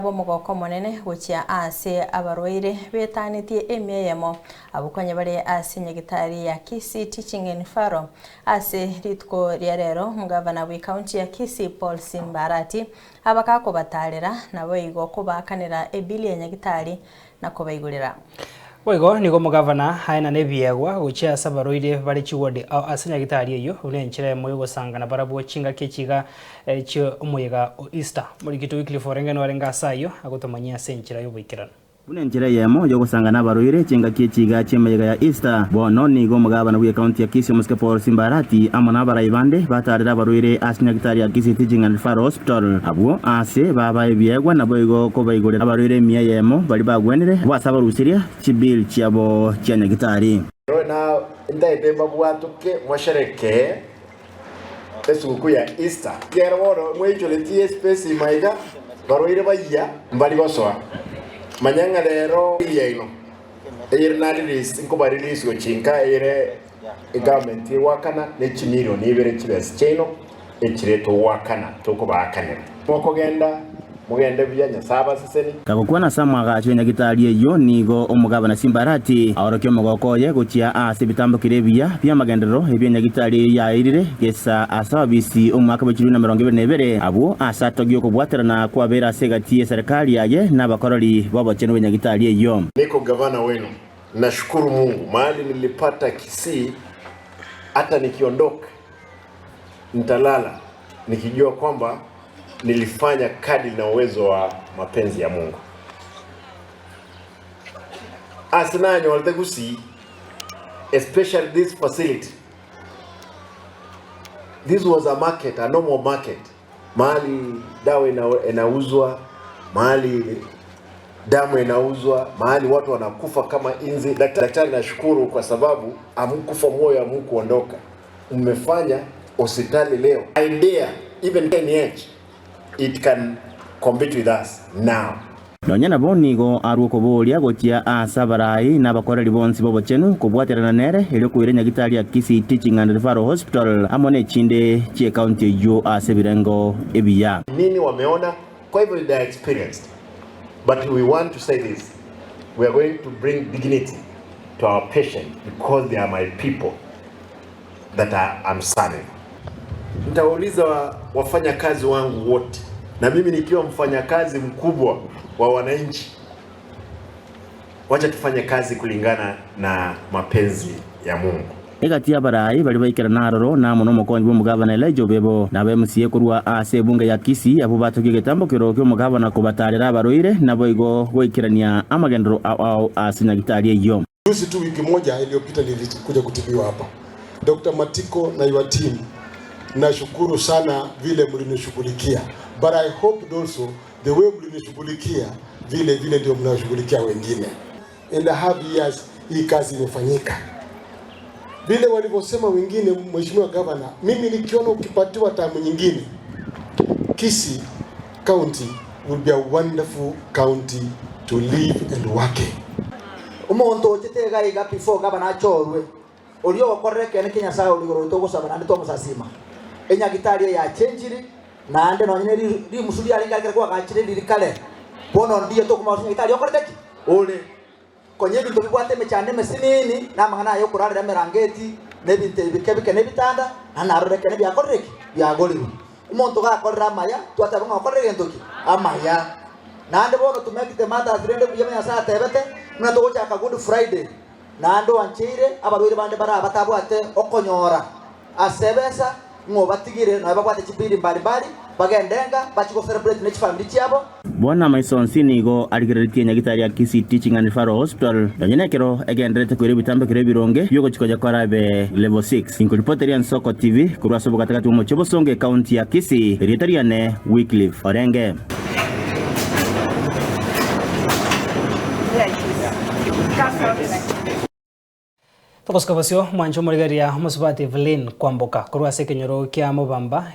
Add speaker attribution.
Speaker 1: Bomugoko monene gochia ase abarwaire betanitie emyemo abukonye bare ase nyagitari ya Kisii Teaching and Referral ase ritko rero mugavana wa county ya Kisii Paul Simbarati abakako batarera nabo igo kubakanira ebili ya nyagitari na kubaigurira
Speaker 2: Wego nigo mugavana haina nebiegwa gochia sabaroire bari chiwode ase nyagitari eyo ulenchire moyo gosangana barabo chinga kechiga cyo umuyega Easter muri kitu wikli forenge no renga sayo agotomanyia senchira yo bikirana
Speaker 3: Unenchira yemo yo gusangana baroire chinga kechiga chemuyega ya Easter bono nigo mugavana wa county ya Kisii muske Paul Simbarati amana baraibande batarira baroire ase nyagitari ya Kisii Teaching and Referral Hospital abo ase baba ebiegwa nabo igo ko baigurira baroire myemo bali bagwenere basaba rusiria chibil chiabo chia nyagitari
Speaker 4: na ndaite babwatuke mwashereke esuku ya Easter kero woro mwecho tie space maiga baroire baya mbali gosoa manyanga lero yeino na release inko release ochinka government wakana ne chimiro nibere chibes cheno echireto wakana toko bakanira moko genda mugende byanya saba seseni
Speaker 3: kakukwana samwaga cyo nyagitari eyo nigo omugabana Simbarati aorokyo mugokoye gochia ase bitambo kirebia bya magendero ebye nyagitari ya irire gesa asabisi omwaka wa 2022 abo asatogyo kubwaterana kwa bera segati serikali yaye n'abakorori babacheno be nyagitari eyo
Speaker 4: niko gavana wenu nashukuru Mungu mahali nilipata Kisii hata nikiondoka nitalala nikijua kwamba nilifanya kadri na uwezo wa mapenzi ya Mungu. Asinanyo walitagusi especially this facility. This was a market, a normal market. Mahali dawa inauzwa, mahali damu inauzwa, mahali watu wanakufa kama inzi. Daktari nashukuru kwa sababu amkufa moyo amkuondoka. Umefanya hospitali leo. Idea even 10 years it can compete with us now.
Speaker 3: Nonyana bonigo aruko bolia gochia asabarai n'abakoreri bonsi bobochenu kubwaterana nere ero kuire nyagitari ya Kisii Teaching and Referral Hospital amone chinde chie county yo asebirengo ebiya
Speaker 4: nini wameona kwa hivyo they are experienced, but we want to say this: we are going to bring dignity to our patients because they are my people that I'm serving. Nitauliza wafanya kazi wangu wote na mimi nikiwa mfanyakazi mkubwa wa wananchi, wacha tufanye kazi kulingana na mapenzi ya Mungu.
Speaker 3: Egati abarai bali baikira naroro na muno mukonyi b'umugabana Elijah Bebo na bemusiye kurwa ase bunge ya Kisii abo batogiye getambo kirokyo mugabana ko batarira baroire nabo igo goikirania amagendero au ase nyagitari eyo.
Speaker 5: Juzi tu wiki moja iliyopita nilikuja kutibiwa hapa. Dr. Matiko na your team, nashukuru sana vile mlinishughulikia, but I hope also the way mlinishughulikia vile ndio mnashughulikia wengine. In the half years hii kazi imefanyika vile walivyosema wengine. Mheshimiwa Governor, mimi nikiona ukipatiwa tamu nyingine Kisii County will be a wonderful county to live and work in.
Speaker 6: Umuntu chitega iga before Governor chorwe olio okoreke ne Kenya sawo ligoro to gusaba nandi to musasima enyagitari ya chenjiri na ande no nyene ri musuli ali ngakere kwa gachire lirikale bono ndiye to kuma nyagitari okoreke ole konye bintu bibwate mechane mesinini na mangana yo kurarira merangeti ne binte bikebike ne bitanda na naroreke ne byakoreke byagoliru umuntu gakorera maya twata bunga okoreke ntoki amaya na ande bono tumekite mata zirende kuyemenya saa tebete na to gocha Good Friday na ando anchire abarwire bande bara batabwate okonyora asebesa ngo batigire na babwate chipiri mbali bagendenga bachiko celebrate ne family chiabo.
Speaker 3: Bwana Maison Sinigo aligiriritie nyagitari ya Kisii Teaching and Referral Hospital nyenekero egenderete kwire bitambe kire bironge yugo chikoja kwarabe level 6 inkulipoteri Soko TV kurwaso bukatakati mu Chebosonge county ya Kisii Ritariane Wycliffe Orenge.
Speaker 2: Tokoskabasyo mwancho morigaria musubati Evelyn Kwamboka kurwa sekenyoro kya mubamba